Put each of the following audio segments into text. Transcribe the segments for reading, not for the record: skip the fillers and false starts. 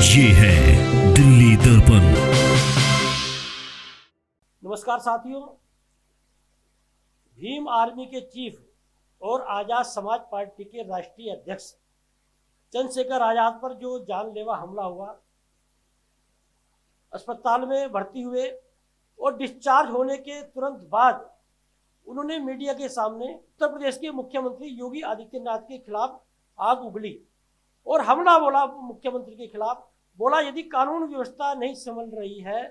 ये है दिल्ली दर्पण। नमस्कार साथियों, भीम आर्मी के चीफ और आजाद समाज पार्टी के राष्ट्रीय अध्यक्ष चंद्रशेखर आजाद पर जो जानलेवा हमला हुआ, अस्पताल में भर्ती हुए और डिस्चार्ज होने के तुरंत बाद उन्होंने मीडिया के सामने उत्तर प्रदेश के मुख्यमंत्री योगी आदित्यनाथ के खिलाफ आग उगली और हमला बोला। मुख्यमंत्री के खिलाफ बोला, यदि कानून व्यवस्था नहीं संभल रही है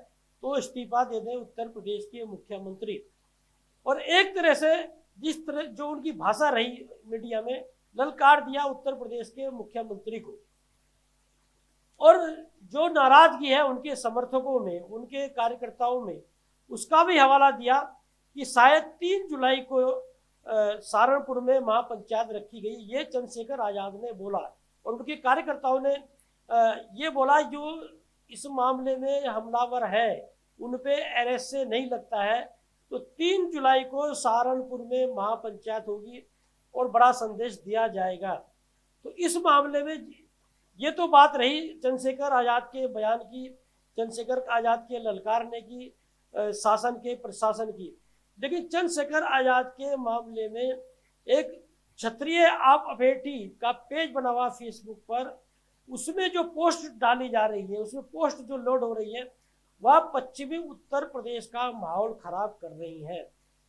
तो इस्तीफा दे दें उत्तर प्रदेश के मुख्यमंत्री। और एक तरह से जिस तरह जो उनकी भाषा रही मीडिया में, ललकार दिया उत्तर प्रदेश के मुख्यमंत्री को। और जो नाराजगी है उनके समर्थकों में, उनके कार्यकर्ताओं में, उसका भी हवाला दिया कि शायद 3 जुलाई को सहारनपुर में महापंचायत रखी गई, ये चंद्रशेखर आजाद ने बोला। और उनके कार्यकर्ताओं ने ये बोला, जो इस मामले में हमलावर है उन पे अरेस्ट से नहीं लगता है तो 3 जुलाई को सहारनपुर में महापंचायत होगी और बड़ा संदेश दिया जाएगा। तो इस मामले में ये तो बात रही चंद्रशेखर आजाद के बयान की, चंद्रशेखर आजाद के ललकारने की, शासन के प्रशासन की। लेकिन चंद्रशेखर आजाद के मामले में एक क्षत्रिय आप अमेठी का पेज बना हुआ फेसबुक पर, उसमें जो पोस्ट डाली जा रही है, उसमें पोस्ट जो लोड हो रही है, वह पश्चिमी उत्तर प्रदेश का माहौल खराब कर रही है।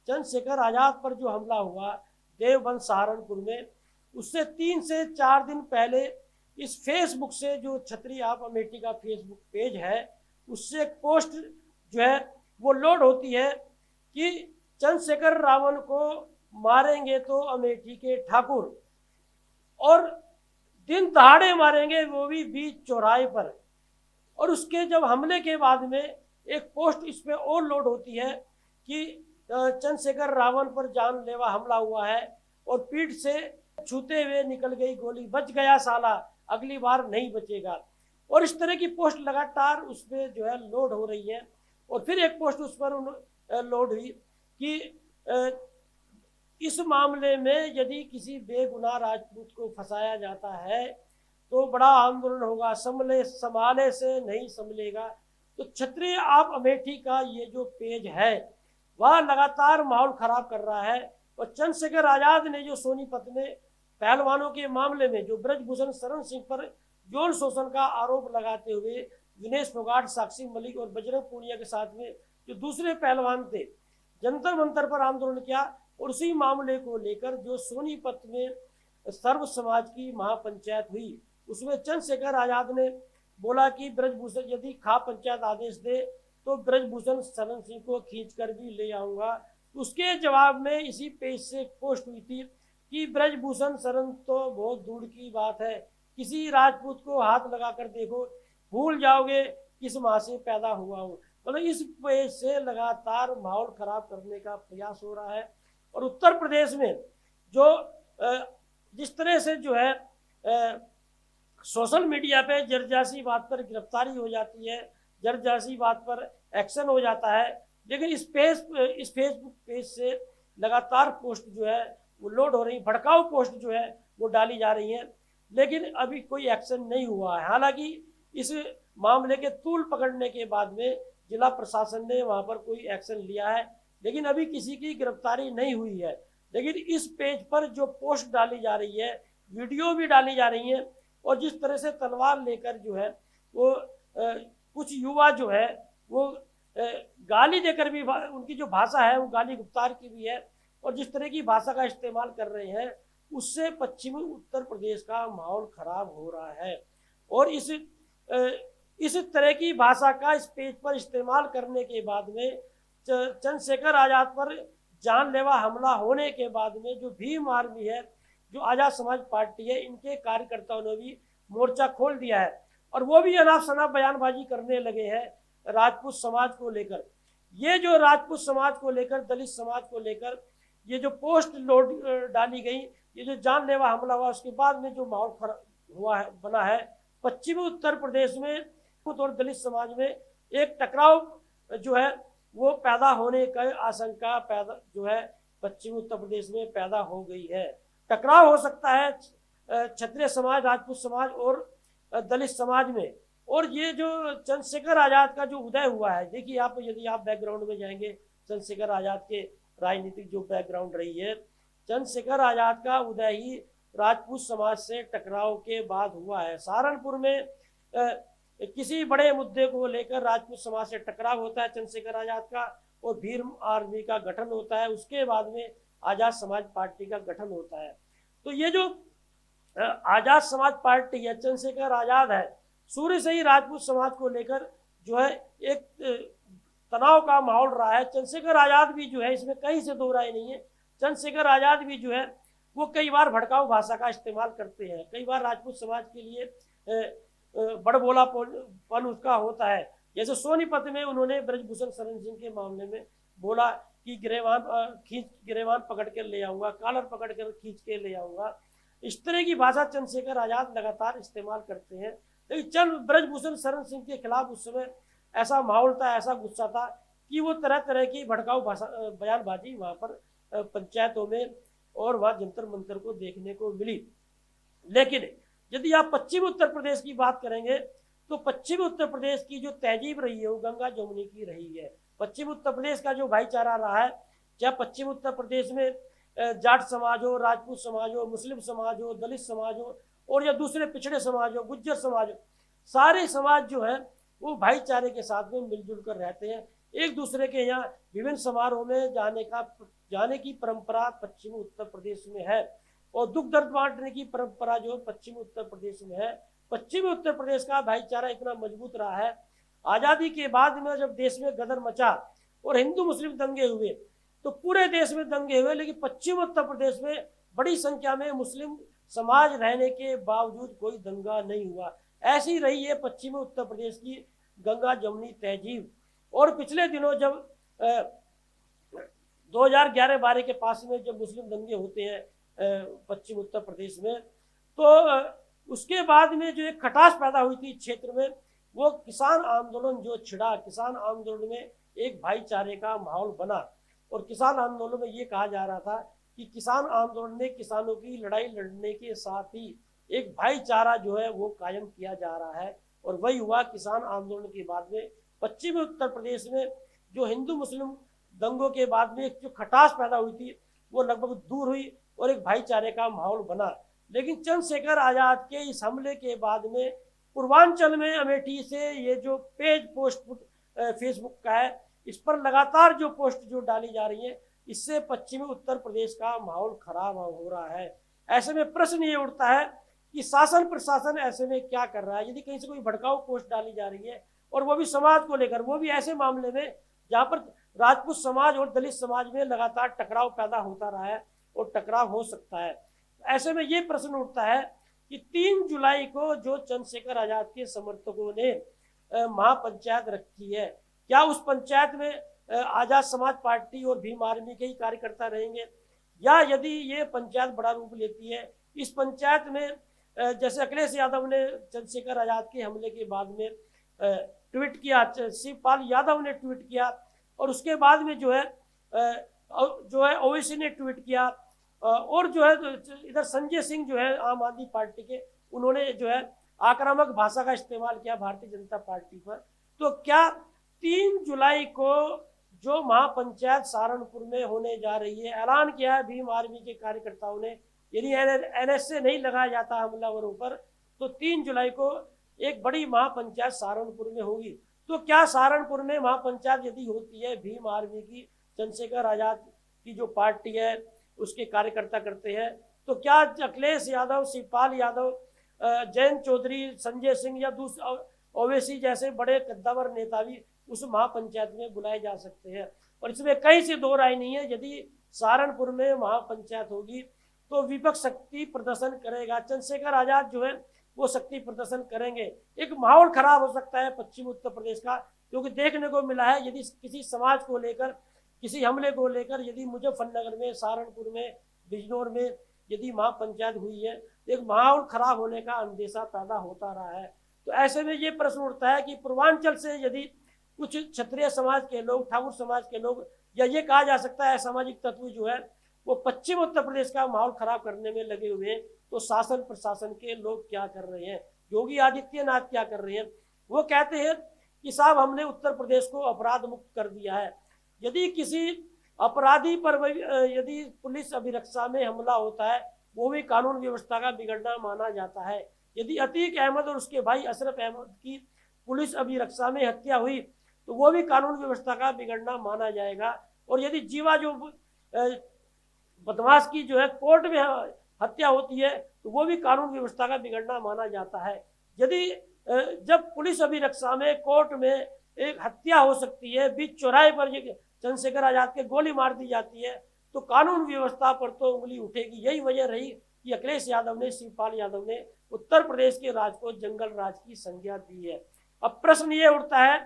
चंद्रशेखर आजाद पर जो हमला हुआ देवबंद सहारनपुर में, उससे 3 से 4 दिन पहले इस फेसबुक से, जो क्षत्रिय आप अमेठी का फेसबुक पेज है, उससे एक पोस्ट जो है वो लोड होती है कि चंद्रशेखर रावण को मारेंगे तो अमेठी के ठाकुर, और दिन दहाड़े मारेंगे, वो भी बीच चौराहे पर। और उसके जब हमले के बाद में एक पोस्ट इस पे और लोड होती है कि चंद्रशेखर रावण पर जानलेवा हमला हुआ है और पीठ से छूते हुए निकल गई गोली, बच गया साला, अगली बार नहीं बचेगा। और इस तरह की पोस्ट लगातार उस पर जो है लोड हो रही है। और फिर एक पोस्ट उस पर लोड हुई कि इस मामले में यदि किसी बेगुनाह राजपूत को फंसाया जाता है तो बड़ा आंदोलन होगा, संभाले से नहीं संभलेगा। तो क्षत्रिय आप अमेठी का ये जो पेज है वह लगातार माहौल खराब कर रहा है। और चंद्रशेखर आजाद ने जो सोनीपत में पहलवानों के मामले में जो ब्रजभूषण शरण सिंह पर यौन शोषण का आरोप लगाते हुए विनेश फोगाट, साक्षी मलिक और बजरंग पूनिया के साथ में जो दूसरे पहलवान थे, जंतर मंतर पर आंदोलन किया। और उसी मामले को लेकर जो सोनीपत में सर्व समाज की महापंचायत हुई, उसमें चंद्रशेखर आजाद ने बोला कि ब्रजभूषण यदि खा पंचायत आदेश दे तो ब्रजभूषण शरण सिंह को खींच कर भी ले आऊंगा। उसके जवाब में इसी पेज से पोस्ट हुई थी कि ब्रजभूषण शरण तो बहुत दूर की बात है, किसी राजपूत को हाथ लगाकर देखो, भूल जाओगे किस माँ से पैदा हुआ हूँ। मतलब इस पेज से लगातार माहौल खराब करने का प्रयास हो रहा है। और उत्तर प्रदेश में जो जिस तरह से जो है सोशल मीडिया पे जरजासी बात पर गिरफ्तारी हो जाती है, जरजासी बात पर एक्शन हो जाता है, लेकिन इस फेसबुक पेज से लगातार पोस्ट जो है वो लोड हो रही, भड़काऊ पोस्ट जो है वो डाली जा रही हैं, लेकिन अभी कोई एक्शन नहीं हुआ है। हालांकि इस मामले के तूल पकड़ने के बाद में जिला प्रशासन ने वहां पर कोई एक्शन लिया है, लेकिन अभी किसी की गिरफ्तारी नहीं हुई है। लेकिन इस पेज पर जो पोस्ट डाली जा रही है, वीडियो भी डाली जा रही है, और जिस तरह से तलवार लेकर जो है वो कुछ युवा जो है वो गाली देकर भी, उनकी जो भाषा है वो गाली गुप्तार की भी है, और जिस तरह की भाषा का इस्तेमाल कर रहे हैं, उससे पश्चिमी उत्तर प्रदेश का माहौल खराब हो रहा है। और इस तरह की भाषा का इस पेज पर इस्तेमाल करने के बाद में चंद्रशेखर आजाद पर जानलेवा हमला होने के बाद में जो भीम आर्मी है, जो आजाद समाज पार्टी है, इनके कार्यकर्ताओं ने भी मोर्चा खोल दिया है। और वो भी अनाप शनाप बयानबाजी करने लगे हैं राजपूत समाज को लेकर। ये जो राजपूत समाज को लेकर, दलित समाज को लेकर ये जो पोस्ट लोड डाली गई, ये जो जानलेवा हमला हुआ, उसके बाद में जो माहौल हुआ है, बना है पश्चिमी उत्तर प्रदेश में और दलित समाज में एक टकराव जो है वो पैदा होने का आशंका पैदा जो है पश्चिमी उत्तर प्रदेश में पैदा हो गई है। टकराव हो सकता है क्षत्रिय समाज, राजपूत समाज और दलित समाज में, और ये जो चंद्रशेखर आजाद का जो उदय हुआ है, देखिए आप यदि आप बैकग्राउंड में जाएंगे, चंद्रशेखर आजाद के राजनीतिक जो बैकग्राउंड रही है, चंद्रशेखर आजाद का उदय ही राजपूत समाज से टकराव के बाद हुआ है। सहारनपुर में किसी बड़े मुद्दे को लेकर राजपूत समाज से टकराव होता है चंद्रशेखर आजाद का, और भीम आर्मी का गठन होता है। उसके बाद में आजाद समाज पार्टी का गठन होता है। तो ये जो आजाद समाज पार्टी है, चंद्रशेखर आजाद है, शुरू से ही राजपूत समाज को लेकर जो है एक तनाव का माहौल रहा है। चंद्रशेखर आजाद भी जो है, इसमें कहीं से दो राय नहीं है, चंद्रशेखर आजाद भी जो है वो कई बार भड़काऊ भाषा का इस्तेमाल करते हैं। कई बार राजपूत समाज के लिए बड़बोलापन उसका होता है। जैसे सोनीपत में उन्होंने ब्रजभूषण शरण सिंह के मामले में बोला कि गिरेवान पकड़ कर ले आऊंगा, कॉलर पकड़ कर खींच के ले आऊंगा। इस तरह की भाषा चंद्रशेखर आजाद लगातार इस्तेमाल करते हैं। लेकिन ब्रजभूषण शरण सिंह के खिलाफ उस समय ऐसा माहौल था, ऐसा गुस्सा था कि वो तरह तरह की भड़काऊ भाषा बयानबाजी वहाँ पर पंचायतों में और वहाँ जंतर मंतर को देखने को मिली। लेकिन यदि आप पश्चिमी उत्तर प्रदेश की बात करेंगे तो पश्चिमी उत्तर प्रदेश की जो तहजीब रही है वो गंगा जमुनी की रही है। पश्चिमी उत्तर प्रदेश का जो भाईचारा रहा है, चाहे पश्चिमी उत्तर प्रदेश में जाट समाज हो, राजपूत समाज हो, मुस्लिम समाज हो, दलित समाज हो, और या दूसरे पिछड़े समाज हो, गुज्जर समाज हो, सारे समाज जो है वो भाईचारे के साथ में मिलजुल कर रहते हैं। एक दूसरे के यहाँ विभिन्न समारोह में जाने की परंपरा पश्चिमी उत्तर प्रदेश में है, और दुख दर्द बांटने की परंपरा जो पश्चिमी उत्तर प्रदेश में है। पश्चिमी उत्तर प्रदेश का भाईचारा इतना मजबूत रहा है। आज़ादी के बाद में जब देश में गदर मचा और हिंदू मुस्लिम दंगे हुए तो पूरे देश में दंगे हुए, लेकिन पश्चिमी उत्तर प्रदेश में बड़ी संख्या में मुस्लिम समाज रहने के बावजूद कोई दंगा नहीं हुआ। ऐसी रही है पश्चिमी उत्तर प्रदेश की गंगा जमुनी तहजीब। और पिछले दिनों जब 2011-12 के पास में जब मुस्लिम दंगे होते हैं पश्चिम उत्तर प्रदेश में, तो उसके बाद में जो एक खटास पैदा हुई थी क्षेत्र में, वो किसान आंदोलन जो छिड़ा, किसान आंदोलन में एक भाईचारे का माहौल बना। और किसान आंदोलन में ये कहा जा रहा था कि किसान आंदोलन में किसानों की लड़ाई लड़ने के साथ ही एक भाईचारा जो है वो कायम किया जा रहा है। और वही हुआ। किसान आंदोलन के बाद में पश्चिमी उत्तर प्रदेश में जो हिंदू मुस्लिम दंगों के बाद में एक जो खटास पैदा हुई थी वो लगभग दूर हुई और एक भाईचारे का माहौल बना। लेकिन चंद्रशेखर आजाद के इस हमले के बाद में पूर्वांचल में अमेठी से ये जो पेज पोस्ट फेसबुक का है, इस पर लगातार जो पोस्ट जो डाली जा रही है, इससे पश्चिमी उत्तर प्रदेश का माहौल खराब हो रहा है। ऐसे में प्रश्न ये उठता है कि शासन प्रशासन ऐसे में क्या कर रहा है। यदि कहीं से कोई भड़काऊ पोस्ट डाली जा रही है और वो भी समाज को लेकर, वो भी ऐसे मामले में जहाँ पर राजपूत समाज और दलित समाज में लगातार टकराव पैदा होता रहा है और टकराव हो सकता है, ऐसे में ये प्रश्न उठता है कि 3 जुलाई को जो चंद्रशेखर आजाद के समर्थकों ने महापंचायत रखी है, क्या उस पंचायत में आजाद समाज पार्टी और भीम आर्मी के ही कार्यकर्ता रहेंगे, या यदि ये पंचायत बड़ा रूप लेती है, इस पंचायत में जैसे अखिलेश यादव ने चंद्रशेखर आजाद के हमले के बाद में ट्वीट किया, शिवपाल यादव ने ट्वीट किया, और उसके बाद में जो है ओवैसी ने ट्वीट किया, और जो है इधर संजय सिंह जो है आम आदमी पार्टी के, उन्होंने जो है आक्रामक भाषा का इस्तेमाल किया भारतीय जनता पार्टी पर। तो क्या 3 जुलाई को जो महापंचायत सहारनपुर में होने जा रही है, ऐलान किया है भीम आर्मी के कार्यकर्ताओं ने, यदि NSA नहीं लगाया जाता हमलावरों पर, तो 3 जुलाई को एक बड़ी महापंचायत सहारनपुर में होगी। तो क्या सहारनपुर में महापंचायत यदि होती है भीम आर्मी की, चंद्रशेखर आजाद की जो पार्टी है उसके कार्यकर्ता करते हैं, तो क्या अखिलेश यादव, शिवपाल यादव, जयंत चौधरी, संजय सिंह या दूसरे ओवैसी जैसे बड़े कद्दावर नेता भी उस महापंचायत में बुलाए जा सकते हैं? और इसमें कहीं से दो राय नहीं है। यदि सहारनपुर में महापंचायत होगी तो विपक्ष शक्ति प्रदर्शन करेगा, चंद्रशेखर आजाद जो है वो शक्ति प्रदर्शन करेंगे। एक माहौल खराब हो सकता है पश्चिमी उत्तर प्रदेश का, क्योंकि देखने को मिला है यदि किसी समाज को लेकर, किसी हमले को लेकर यदि मुजफ्फरनगर में, सहारनपुर में, बिजनौर में यदि महापंचायत हुई है तो एक माहौल खराब होने का अंदेशा पैदा होता रहा है। तो ऐसे में ये प्रश्न उठता है कि पूर्वांचल से यदि कुछ क्षत्रिय समाज के लोग, ठाकुर समाज के लोग, या ये कहा जा सकता है सामाजिक तत्व जो है वो पश्चिम उत्तर प्रदेश का माहौल खराब करने में लगे हुए हैं, तो शासन प्रशासन के लोग क्या कर रहे हैं, योगी आदित्यनाथ क्या कर रहे हैं? वो कहते हैं कि साहब हमने उत्तर प्रदेश को अपराध मुक्त कर दिया है। यदि किसी अपराधी पर यदि पुलिस अभिरक्षा में हमला होता है वो भी कानून व्यवस्था का बिगड़ना माना जाता है। यदि अतीक अहमद और उसके भाई अशरफ अहमद की पुलिस अभिरक्षा में हत्या हुई तो वो भी कानून व्यवस्था का बिगड़ना माना जाएगा। और यदि जीवा जो बदमाश की जो है कोर्ट में हत्या होती है तो वो भी कानून व्यवस्था का बिगड़ना माना जाता है। यदि जब पुलिस अभिरक्षा में कोर्ट में एक हत्या हो सकती है, बीच चौराहे पर चंद्रशेखर आजाद के गोली मार दी जाती है तो कानून व्यवस्था पर तो उंगली उठेगी। यही वजह रही कि अखिलेश यादव ने, शिवपाल यादव ने उत्तर प्रदेश के राज को जंगल राज की संज्ञा दी है। अब प्रश्न ये उठता है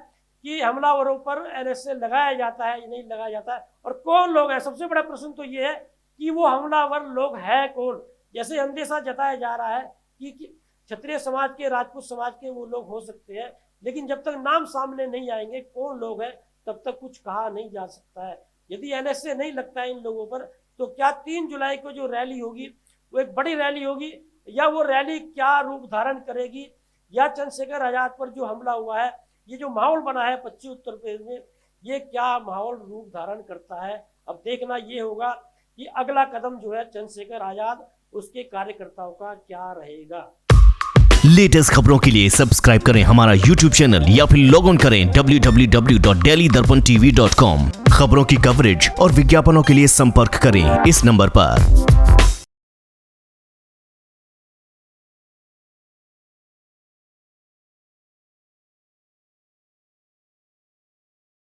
कि हमलावरों पर एनएसए लगाया जाता है या नहीं लगाया जाता है, और कौन लोग हैं। सबसे बड़ा प्रश्न तो ये है कि वो हमलावर लोग हैं कौन। जैसे अंदेशा जताया जा रहा है कि क्षत्रिय समाज के, राजपूत समाज के वो लोग हो सकते हैं, लेकिन जब तक नाम सामने नहीं आएंगे कौन लोग हैं तब तक कुछ कहा नहीं जा सकता है। यदि एनएसए नहीं लगता है इन लोगों पर तो क्या 3 जुलाई को जो रैली होगी वो एक बड़ी रैली होगी, या वो रैली क्या रूप धारण करेगी, या चंद्रशेखर आजाद पर जो हमला हुआ है, ये जो माहौल बना है पश्चिमी उत्तर प्रदेश में, ये क्या माहौल रूप धारण करता है। अब देखना ये होगा कि अगला कदम जो है चंद्रशेखर आजाद उसके कार्यकर्ताओं का क्या रहेगा। लेटेस्ट खबरों के लिए सब्सक्राइब करें हमारा YouTube चैनल या फिर लॉग ऑन करें www.delhidarpantv.com। खबरों की कवरेज और विज्ञापनों के लिए संपर्क करें इस नंबर पर।